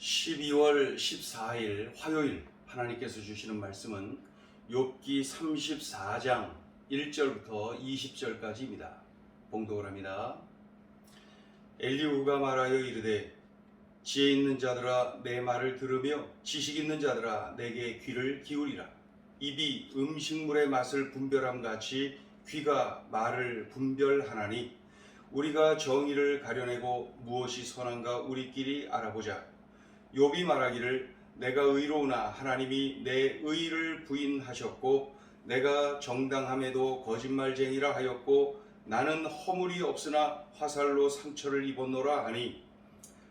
12월 14일 화요일 하나님께서 주시는 말씀은 욥기 34장 1절부터 20절까지입니다. 봉독을 합니다. 엘리후가 말하여 이르되 지혜 있는 자들아 내 말을 들으며 지식 있는 자들아 내게 귀를 기울이라. 입이 음식물의 맛을 분별함 같이 귀가 말을 분별하나니 우리가 정의를 가려내고 무엇이 선한가 우리끼리 알아보자. 욥이 말하기를 내가 의로우나 하나님이 내 의를 부인하셨고 내가 정당함에도 거짓말쟁이라 하였고 나는 허물이 없으나 화살로 상처를 입었노라 하니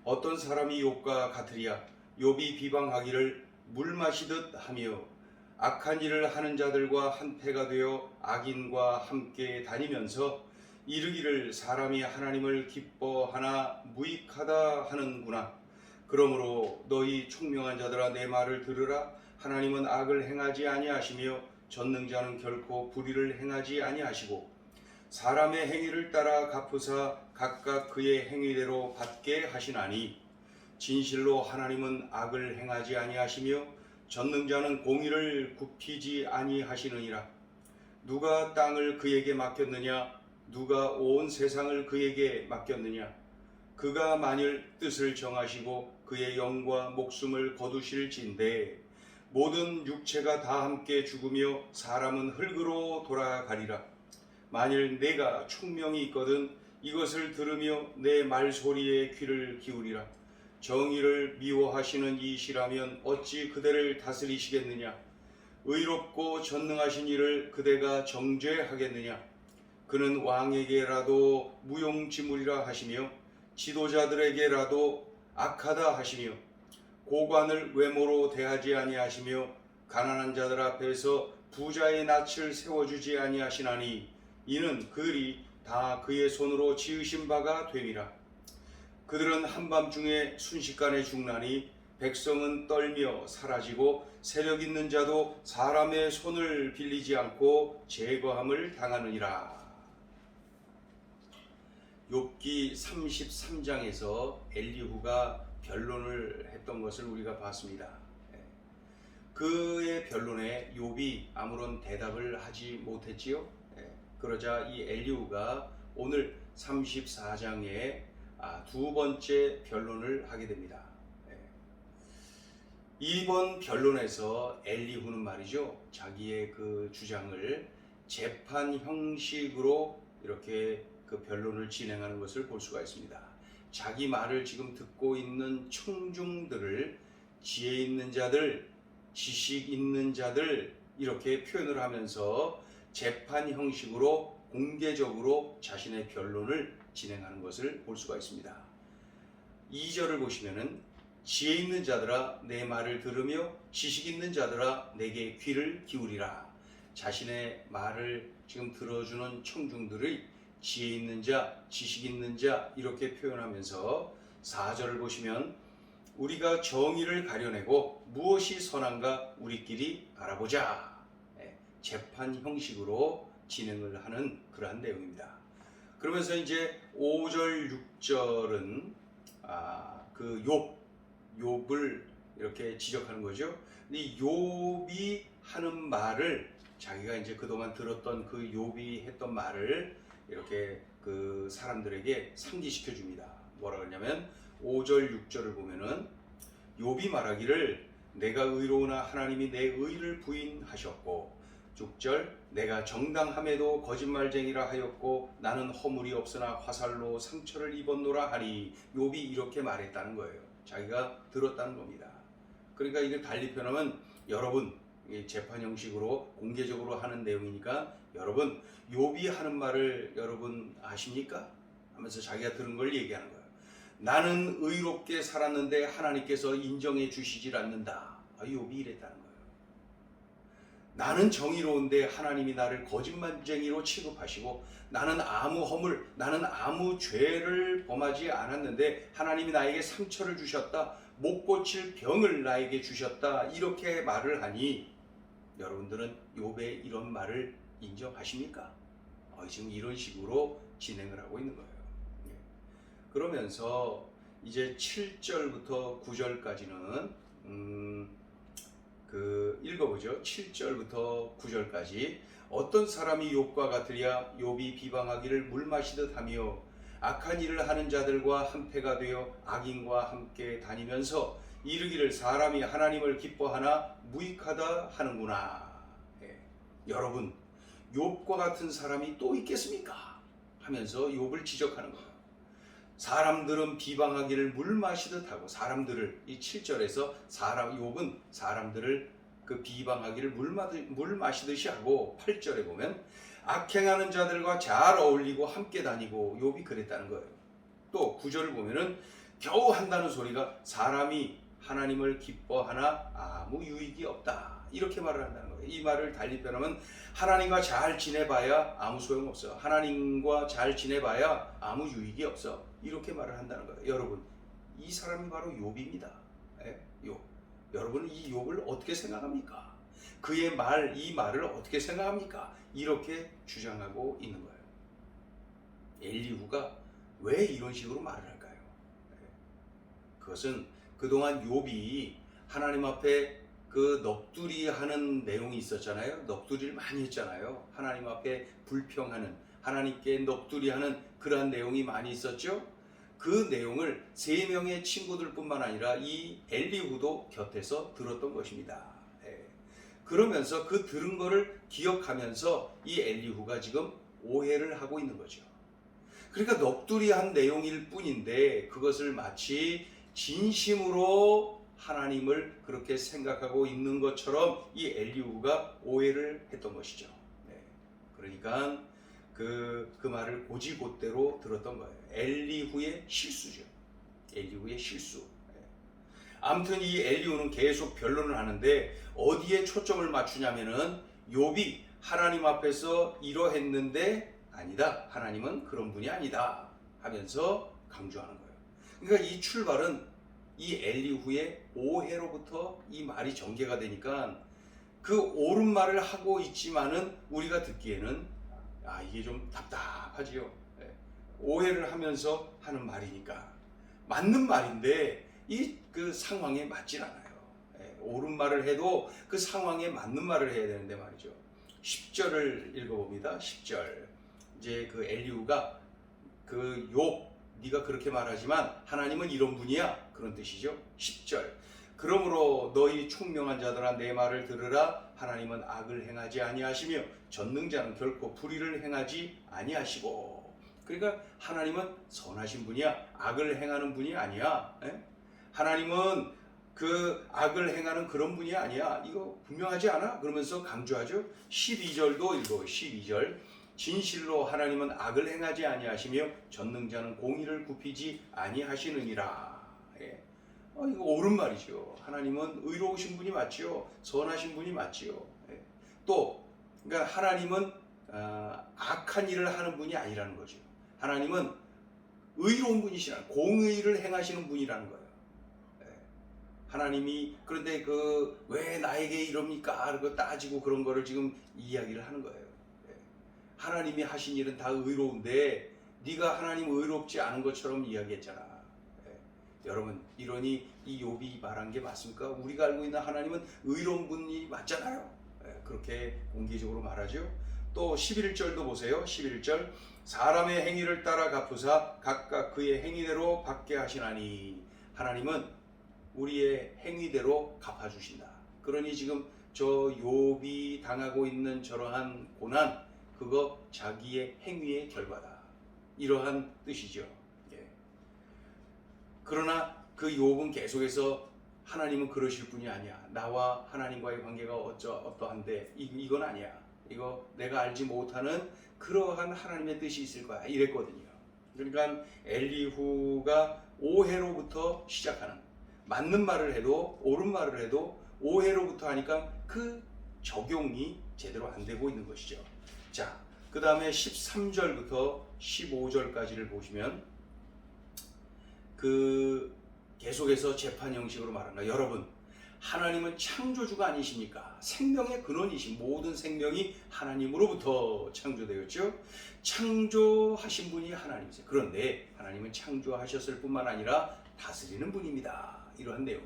어떤 사람이 욥과 같으리야. 욥이 비방하기를 물 마시듯 하며 악한 일을 하는 자들과 한패가 되어 악인과 함께 다니면서 이르기를 사람이 하나님을 기뻐하나 무익하다 하는구나. 그러므로 너희 총명한 자들아 내 말을 들으라. 하나님은 악을 행하지 아니하시며 전능자는 결코 불의를 행하지 아니하시고 사람의 행위를 따라 갚으사 각각 그의 행위대로 받게 하시나니 진실로 하나님은 악을 행하지 아니하시며 전능자는 공의를 굽히지 아니하시느니라. 누가 땅을 그에게 맡겼느냐? 누가 온 세상을 그에게 맡겼느냐? 그가 만일 뜻을 정하시고 그의 영과 목숨을 거두실진대 모든 육체가 다 함께 죽으며 사람은 흙으로 돌아가리라. 만일 내가 총명이 있거든 이것을 들으며 내 말소리에 귀를 기울이라. 정의를 미워하시는 이시라면 어찌 그대를 다스리시겠느냐? 의롭고 전능하신 이를 그대가 정죄하겠느냐? 그는 왕에게라도 무용지물이라 하시며 지도자들에게라도 악하다 하시며 고관을 외모로 대하지 아니하시며 가난한 자들 앞에서 부자의 낯을 세워주지 아니하시나니 이는 그들이 다 그의 손으로 지으신 바가 됨이라. 그들은 한밤중에 순식간에 죽나니 백성은 떨며 사라지고 세력 있는 자도 사람의 손을 빌리지 않고 제거함을 당하느니라. 욥기 33장에서 엘리후가 변론을 했던 것을 우리가 봤습니다. 그의 변론에 욥이 아무런 대답을 하지 못했지요. 그러자 이 엘리후가 오늘 34장에 두 번째 변론을 하게 됩니다. 이번 변론에서 엘리후는 말이죠, 자기의 그 주장을 재판 형식으로 이렇게 그 변론을 진행하는 것을 볼 수가 있습니다. 자기 말을 지금 듣고 있는 청중들을 지혜 있는 자들, 지식 있는 자들 이렇게 표현을 하면서 재판 형식으로 공개적으로 자신의 변론을 진행하는 것을 볼 수가 있습니다. 2절을 보시면은 지혜 있는 자들아 내 말을 들으며 지식 있는 자들아 내게 귀를 기울이라. 자신의 말을 지금 들어주는 청중들의 지혜 있는 자, 지식 있는 자 이렇게 표현하면서 4절을 보시면 우리가 정의를 가려내고 무엇이 선한가 우리끼리 알아보자. 재판 형식으로 진행을 하는 그러한 내용입니다. 그러면서 이제 5절, 6절은 그 욥을 이렇게 지적하는 거죠. 이 욥이 하는 말을 자기가 이제 그동안 들었던 그 욥이 했던 말을 이렇게 그 사람들에게 상기시켜 줍니다. 뭐라 그러냐면 5절 6절을 보면은 욥이 말하기를 내가 의로우나 하나님이 내 의를 부인하셨고 6절 내가 정당함에도 거짓말쟁이라 하였고 나는 허물이 없으나 화살로 상처를 입었노라 하니 욥이 이렇게 말했다는 거예요. 자기가 들었다는 겁니다. 그러니까 이걸 달리 표현하면 여러분 재판 형식으로 공개적으로 하는 내용이니까 여러분 욥이 하는 말을 여러분 아십니까? 하면서 자기가 들은 걸 얘기하는 거예요. 나는 의롭게 살았는데 하나님께서 인정해 주시질 않는다. 욥이 이랬다는 거예요. 나는 정의로운데 하나님이 나를 거짓말쟁이로 취급하시고 나는 아무 허물, 나는 아무 죄를 범하지 않았는데 하나님이 나에게 상처를 주셨다. 못 고칠 병을 나에게 주셨다. 이렇게 말을 하니 여러분들은 욥의 이런 말을 인정하십니까? 지금 이런 식으로 진행을 하고 있는 거예요. 그러면서 이제 7절부터 9절까지는 읽어보죠. 7절부터 9절까지 어떤 사람이 욥과 같으랴. 욥이 비방하기를 물 마시듯 하며 악한 일을 하는 자들과 한패가 되어 악인과 함께 다니면서 이르기를 사람이 하나님을 기뻐하나 무익하다 하는구나. 여러분, 욥과 같은 사람이 또 있겠습니까? 하면서 욥을 지적하는 거예요. 사람들은 비방하기를 물 마시듯 하고, 사람들을, 이 7절에서 욥은 사람들을 그 비방하기를 물 마시듯이 하고, 8절에 보면 악행하는 자들과 잘 어울리고 함께 다니고, 욥이 그랬다는 거예요. 또 9절을 보면은 겨우 한다는 소리가 사람이 하나님을 기뻐하나 아무 유익이 없다, 이렇게 말을 한다는 거예요. 이 말을 달리 표현하면 하나님과 잘 지내봐야 아무 소용없어, 하나님과 잘 지내봐야 아무 유익이 없어, 이렇게 말을 한다는 거예요. 여러분, 이 사람이 바로 욥입니다. 욥. 여러분은 이 욥을 어떻게 생각합니까? 그의 이 말을 어떻게 생각합니까? 이렇게 주장하고 있는 거예요. 엘리후가 왜 이런 식으로 말을 할까요? 그것은 그동안 욥이 하나님 앞에 그 넋두리 하는 내용이 있었잖아요. 넋두리를 많이 했잖아요. 하나님 앞에 불평하는, 하나님께 넋두리 하는 그러한 내용이 많이 있었죠. 그 내용을 세 명의 친구들뿐만 아니라 이 엘리후도 곁에서 들었던 것입니다. 그러면서 그 들은 거를 기억하면서 이 엘리후가 지금 오해를 하고 있는 거죠. 그러니까 넋두리 한 내용일 뿐인데 그것을 마치 진심으로 하나님을 그렇게 생각하고 있는 것처럼 이 엘리후가 오해를 했던 것이죠. 그러니까 그 말을 곧이곧대로 들었던 거예요. 엘리후의 실수죠. 엘리후의 실수. 아무튼 이 엘리후는 계속 변론을 하는데 어디에 초점을 맞추냐면은 욥이 하나님 앞에서 이러했는데 아니다, 하나님은 그런 분이 아니다 하면서 강조하는 거예요. 그러니까 이 출발은 이 엘리후의 오해로부터 이 말이 전개가 되니까 그 옳은 말을 하고 있지만은 우리가 듣기에는 이게 좀 답답하지요. 오해를 하면서 하는 말이니까 맞는 말인데 그 상황에 맞질 않아요. 옳은 말을 해도 그 상황에 맞는 말을 해야 되는데 말이죠. 10절을 읽어봅니다. 10절. 이제 그 엘리후가 그 욥, 네가 그렇게 말하지만 하나님은 이런 분이야, 그런 뜻이죠. 10절. 그러므로 너희 총명한 자들아 내 말을 들으라. 하나님은 악을 행하지 아니하시며 전능자는 결코 불의를 행하지 아니하시고. 그러니까 하나님은 선하신 분이야, 악을 행하는 분이 아니야. 하나님은 그 악을 행하는 그런 분이 아니야, 이거 분명하지 않아? 그러면서 강조하죠. 12절도 읽어. 12절. 진실로 하나님은 악을 행하지 아니하시며 전능자는 공의를 굽히지 아니하시느니라. 이거 옳은 말이죠. 하나님은 의로우신 분이 맞지요. 선하신 분이 맞지요. 또 그러니까 하나님은 악한 일을 하는 분이 아니라는 거죠. 하나님은 의로운 분이시라, 공의를 행하시는 분이라는 거예요. 하나님이 그런데 왜 나에게 이럽니까? 그거 따지고 그런 거를 지금 이야기를 하는 거예요. 하나님이 하신 일은 다 의로운데 네가 하나님 의롭지 않은 것처럼 이야기했잖아. 여러분, 이러니 이 욥이 말한 게 맞습니까? 우리가 알고 있는 하나님은 의로운 분이 맞잖아요. 그렇게 공개적으로 말하죠. 또 11절도 보세요. 11절. 사람의 행위를 따라 갚으사 각각 그의 행위대로 받게 하시나니. 하나님은 우리의 행위대로 갚아주신다. 그러니 지금 저 욥이 당하고 있는 저러한 고난, 그거 자기의 행위의 결과다, 이러한 뜻이죠. 그러나 그 욥은 계속해서 하나님은 그러실 분이 아니야, 나와 하나님과의 관계가 어떠한데 이건 아니야, 이거 내가 알지 못하는 그러한 하나님의 뜻이 있을 거야, 이랬거든요. 그러니까 엘리후가 오해로부터 시작하는, 맞는 말을 해도 옳은 말을 해도 오해로부터 하니까 그 적용이 제대로 안 되고 있는 것이죠. 자, 그 다음에 13절부터 15절까지를 보시면 계속해서 재판 형식으로 말한다. 여러분, 하나님은 창조주가 아니십니까? 생명의 근원이신 모든 생명이 하나님으로부터 창조되었죠. 창조하신 분이 하나님이세요. 그런데 하나님은 창조하셨을 뿐만 아니라 다스리는 분입니다. 이러한 내용.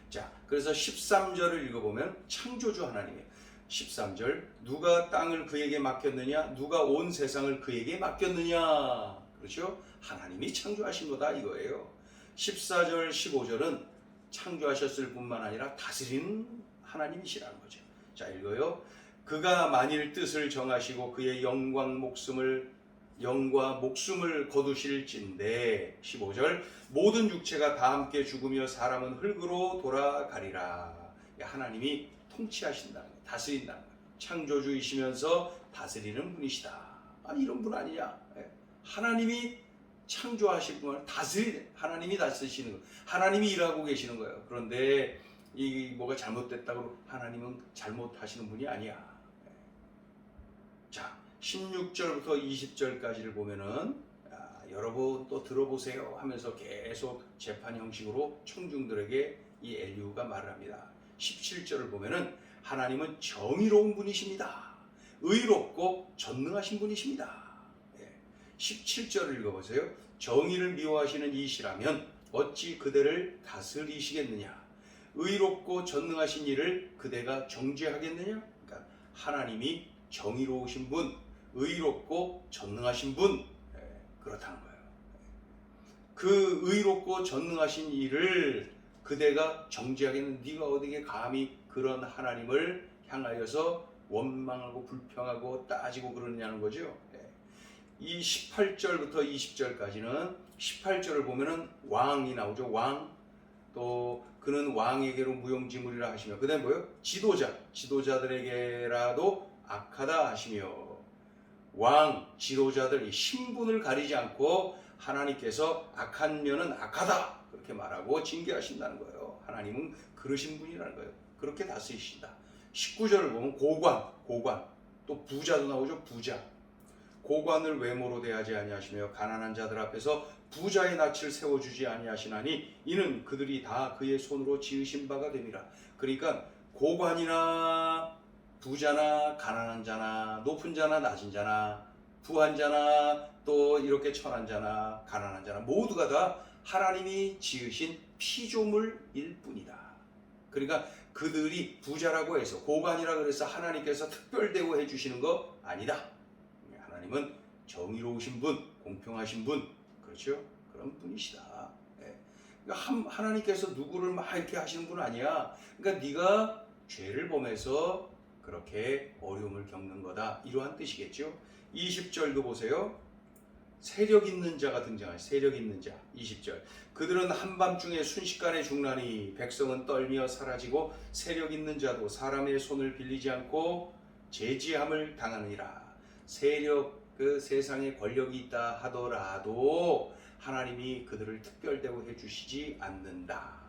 자, 그래서 13절을 읽어보면 창조주 하나님이에요. 13절, 누가 땅을 그에게 맡겼느냐? 누가 온 세상을 그에게 맡겼느냐? 그렇죠? 하나님이 창조하신 거다 이거예요. 14절, 15절은 창조하셨을 뿐만 아니라 다스리는 하나님이시라는 거죠. 자, 읽어요. 그가 만일 뜻을 정하시고 그의 영과 목숨을 거두실진데, 15절, 모든 육체가 다 함께 죽으며 사람은 흙으로 돌아가리라. 하나님이 통치하신다는 거예요. 다스린다는 거예요. 창조주이시면서 다스리는 분이시다. 아니, 이런 분 아니냐? 하나님이 창조하실 뿐만 하나님이 다스리시는 거예요. 하나님이 일하고 계시는 거예요. 그런데 이 뭐가 잘못됐다고 하나님은 잘못하시는 분이 아니야. 자, 16절부터 20절까지를 보면은 여러분 또 들어보세요 하면서 계속 재판 형식으로 청중들에게 이 엘리후가 말을 합니다. 17절을 보면은 하나님은 정의로운 분이십니다. 의롭고 전능하신 분이십니다. 17절을 읽어보세요. 정의를 미워하시는 이시라면 어찌 그대를 다스리시겠느냐? 의롭고 전능하신 이를 그대가 정죄하겠느냐? 그러니까 하나님이 정의로우신 분, 의롭고 전능하신 분, 그렇다는 거예요. 그 의롭고 전능하신 이를 그대가 정죄하겠는, 네가 어디에 감히 그런 하나님을 향하여서 원망하고 불평하고 따지고 그러느냐는 거죠. 이 18절부터 20절까지는 18절을 보면은 왕이 나오죠. 왕. 또 그는 왕에게로 무용지물이라 하시며, 그 다음에 뭐예요? 지도자들에게라도 악하다 하시며, 왕, 지도자들, 신분을 가리지 않고 하나님께서 악한 면은 악하다 그렇게 말하고 징계하신다는 거예요. 하나님은 그러신 분이라는 거예요. 그렇게 다스리신다. 19절을 보면 고관, 또 부자도 나오죠. 부자. 고관을 외모로 대하지 아니하시며 가난한 자들 앞에서 부자의 낯을 세워주지 아니하시나니 이는 그들이 다 그의 손으로 지으신 바가 됨이라. 그러니까 고관이나 부자나 가난한 자나 높은 자나 낮은 자나 부한 자나 또 이렇게 천한 자나 가난한 자나 모두가 다 하나님이 지으신 피조물일 뿐이다. 그러니까 그들이 부자라고 해서 고관이라고 해서 하나님께서 특별 대우해 주시는 거 아니다. 하나님은 정의로우신 분, 공평하신 분, 그렇죠? 그런 분이시다. 그러니까 하나님께서 누구를 막 이렇게 하시는 분 아니야. 그러니까 네가 죄를 범해서 그렇게 어려움을 겪는 거다. 이러한 뜻이겠죠. 20절도 보세요. 세력 있는 자가 등장하죠. 세력 있는 자. 20절. 그들은 한밤중에 순식간에 죽나니 백성은 떨며 사라지고 세력 있는 자도 사람의 손을 빌리지 않고 제지함을 당하느니라. 세력, 그 세상에 권력이 있다 하더라도 하나님이 그들을 특별 대우해 주시지 않는다.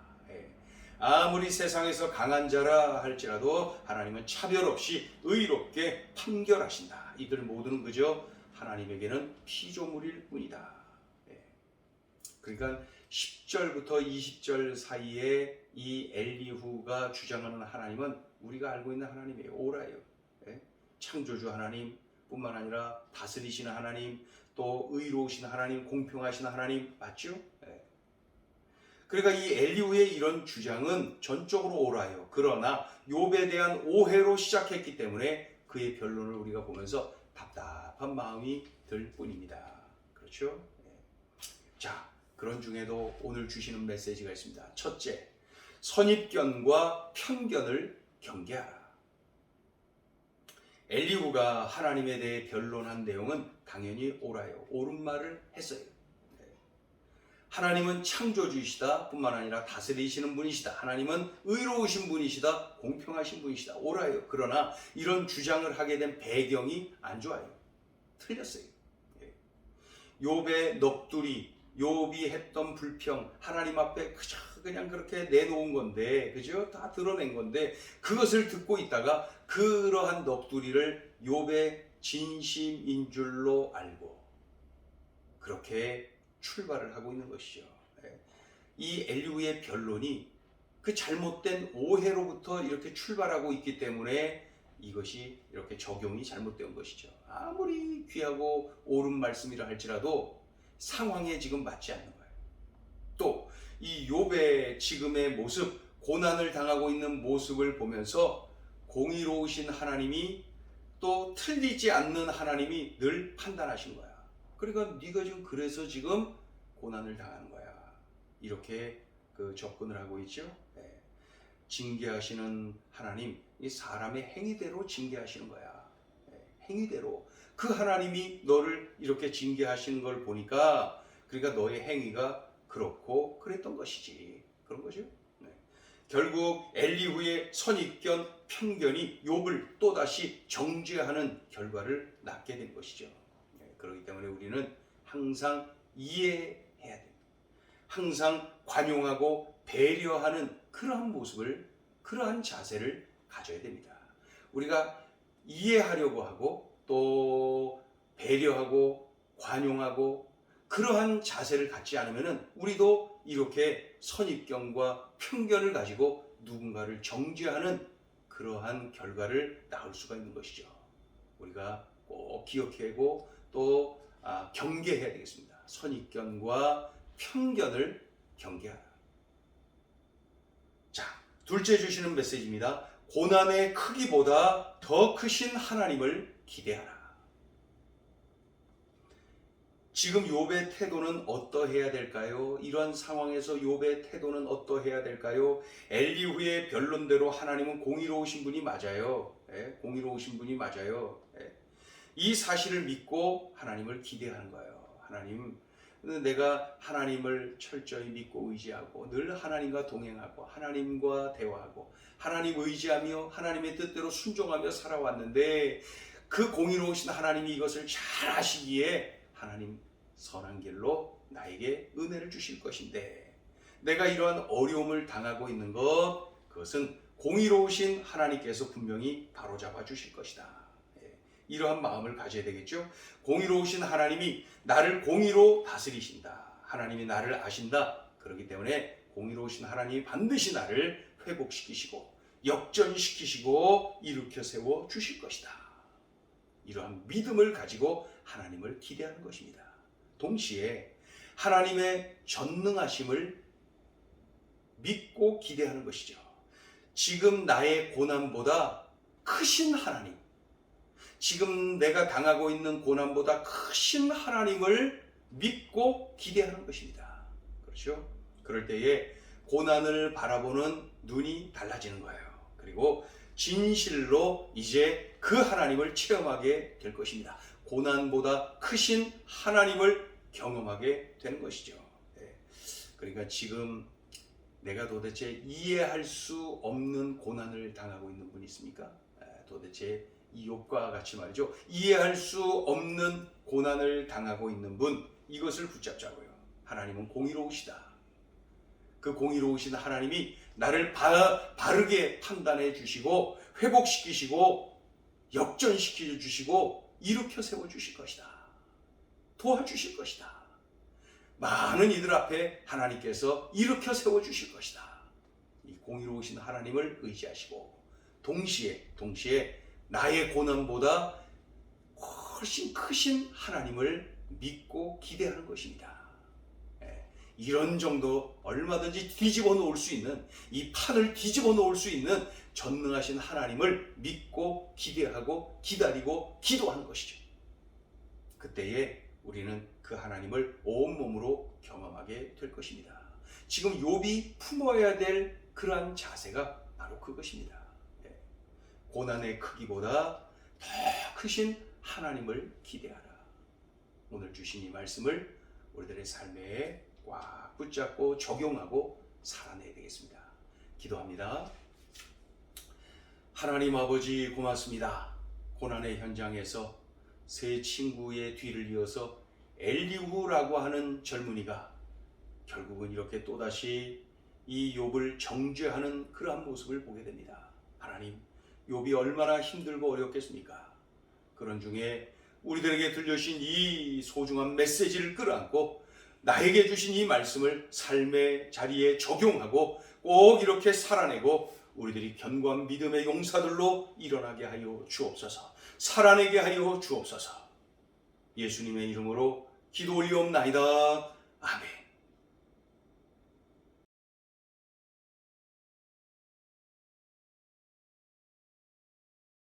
아무리 세상에서 강한 자라 할지라도 하나님은 차별 없이 의롭게 판결하신다. 이들 모두는 그저 하나님에게는 피조물일 뿐이다. 그러니까 10절부터 20절 사이에 이 엘리후가 주장하는 하나님은 우리가 알고 있는 하나님이에요. 오라예요. 창조주 하나님 뿐만 아니라 다스리시는 하나님, 또 의로우신 하나님, 공평하신 하나님, 맞죠? 그러니까 이 엘리후의 이런 주장은 전적으로 옳아요. 그러나 욥에 대한 오해로 시작했기 때문에 그의 변론을 우리가 보면서 답답한 마음이 들 뿐입니다. 그렇죠? 자, 그런 중에도 오늘 주시는 메시지가 있습니다. 첫째, 선입견과 편견을 경계하라. 엘리후가 하나님에 대해 변론한 내용은 당연히 옳아요. 옳은 말을 했어요. 하나님은 창조주이시다 뿐만 아니라 다스리시는 분이시다. 하나님은 의로우신 분이시다. 공평하신 분이시다. 옳아요. 그러나 이런 주장을 하게 된 배경이 안 좋아요. 틀렸어요. 욥의 넋두리, 욥이 했던 불평, 하나님 앞에 그냥 그렇게 내놓은 건데, 그죠? 다 드러낸 건데, 그것을 듣고 있다가 그러한 넋두리를 욥의 진심인 줄로 알고 그렇게 출발을 하고 있는 것이죠. 이 엘리후의 변론이 그 잘못된 오해로부터 이렇게 출발하고 있기 때문에 이것이 이렇게 적용이 잘못된 것이죠. 아무리 귀하고 옳은 말씀이라 할지라도 상황에 지금 맞지 않는 거예요. 또 이 욥의 지금의 모습, 고난을 당하고 있는 모습을 보면서 공의로우신 하나님이 또 틀리지 않는 하나님이 늘 판단하신 거야. 그러니까 네가 지금 그래서 지금 고난을 당하는 거야. 이렇게 접근을 하고 있죠. 네. 징계하시는 하나님, 이 사람의 행위대로 징계하시는 거야. 네. 행위대로. 그 하나님이 너를 이렇게 징계하시는 걸 보니까 그러니까 너의 행위가 그렇고 그랬던 것이지. 그런 거죠. 네. 결국 엘리후의 선입견, 편견이 욥을 또다시 정죄하는 결과를 낳게 된 것이죠. 네. 그렇기 때문에 우리는 항상 이해해야 됩니다. 항상 관용하고 배려하는 그러한 모습을, 그러한 자세를 가져야 됩니다. 우리가 이해하려고 하고 또 배려하고 관용하고 그러한 자세를 갖지 않으면 우리도 이렇게 선입견과 편견을 가지고 누군가를 정죄하는 그러한 결과를 낳을 수가 있는 것이죠. 우리가 꼭 기억하고 또 경계해야 되겠습니다. 선입견과 편견을 경계하라. 자, 둘째 주시는 메시지입니다. 고난의 크기보다 더 크신 하나님을 기대하라. 지금 욥의 태도는 어떠해야 될까요? 이러한 상황에서 욥의 태도는 어떠해야 될까요? 엘리후의 변론대로 하나님은 공의로우신 분이 맞아요. 예? 공의로우신 분이 맞아요. 예? 이 사실을 믿고 하나님을 기대하는 거예요. 하나님, 내가 하나님을 철저히 믿고 의지하고 늘 하나님과 동행하고 하나님과 대화하고 하나님 의지하며 하나님의 뜻대로 순종하며 살아왔는데 그 공의로우신 하나님이 이것을 잘 아시기에 하나님 선한 길로 나에게 은혜를 주실 것인데 내가 이러한 어려움을 당하고 있는 것, 그것은 공의로우신 하나님께서 분명히 바로잡아 주실 것이다. 이러한 마음을 가져야 되겠죠. 공의로우신 하나님이 나를 공의로 다스리신다. 하나님이 나를 아신다. 그렇기 때문에 공의로우신 하나님이 반드시 나를 회복시키시고 역전시키시고 일으켜 세워 주실 것이다. 이러한 믿음을 가지고 하나님을 기대하는 것입니다. 동시에 하나님의 전능하심을 믿고 기대하는 것이죠. 지금 나의 고난보다 크신 하나님, 지금 내가 당하고 있는 고난보다 크신 하나님을 믿고 기대하는 것입니다. 그렇죠? 그럴 때에 고난을 바라보는 눈이 달라지는 거예요. 그리고 진실로 이제 그 하나님을 체험하게 될 것입니다. 고난보다 크신 하나님을 경험하게 되는 것이죠. 그러니까 지금 내가 도대체 이해할 수 없는 고난을 당하고 있는 분이 있습니까? 도대체 이 욥과 같이 말이죠. 이해할 수 없는 고난을 당하고 있는 분, 이것을 붙잡자고요. 하나님은 공의로우시다. 그 공의로우신 하나님이 나를 바르게 판단해 주시고 회복시키시고 역전시켜 주시고 일으켜 세워 주실 것이다. 도와주실 것이다. 많은 이들 앞에 하나님께서 일으켜 세워 주실 것이다. 이 공의로우신 하나님을 의지하시고 동시에 나의 고난보다 훨씬 크신 하나님을 믿고 기대하는 것입니다. 이런 정도 얼마든지 뒤집어 놓을 수 있는, 이 판을 뒤집어 놓을 수 있는 전능하신 하나님을 믿고 기대하고 기다리고 기도하는 것이죠. 그때에 우리는 그 하나님을 온몸으로 경험하게 될 것입니다. 지금 욥이 품어야 될 그러한 자세가 바로 그것입니다. 고난의 크기보다 더 크신 하나님을 기대하라. 오늘 주신 이 말씀을 우리들의 삶에 꽉 붙잡고 적용하고 살아내야 되겠습니다. 기도합니다. 하나님 아버지 고맙습니다. 고난의 현장에서 세 친구의 뒤를 이어서 엘리후라고 하는 젊은이가 결국은 이렇게 또다시 이 욥을 정죄하는 그러한 모습을 보게 됩니다. 하나님, 욥이 얼마나 힘들고 어렵겠습니까? 그런 중에 우리들에게 들려주신 이 소중한 메시지를 끌어안고 나에게 주신 이 말씀을 삶의 자리에 적용하고 꼭 이렇게 살아내고 우리들이 견고한 믿음의 용사들로 일어나게 하여 주옵소서. 살아내게 하여 주옵소서. 예수님의 이름으로 기도 올리옵나이다. 아멘.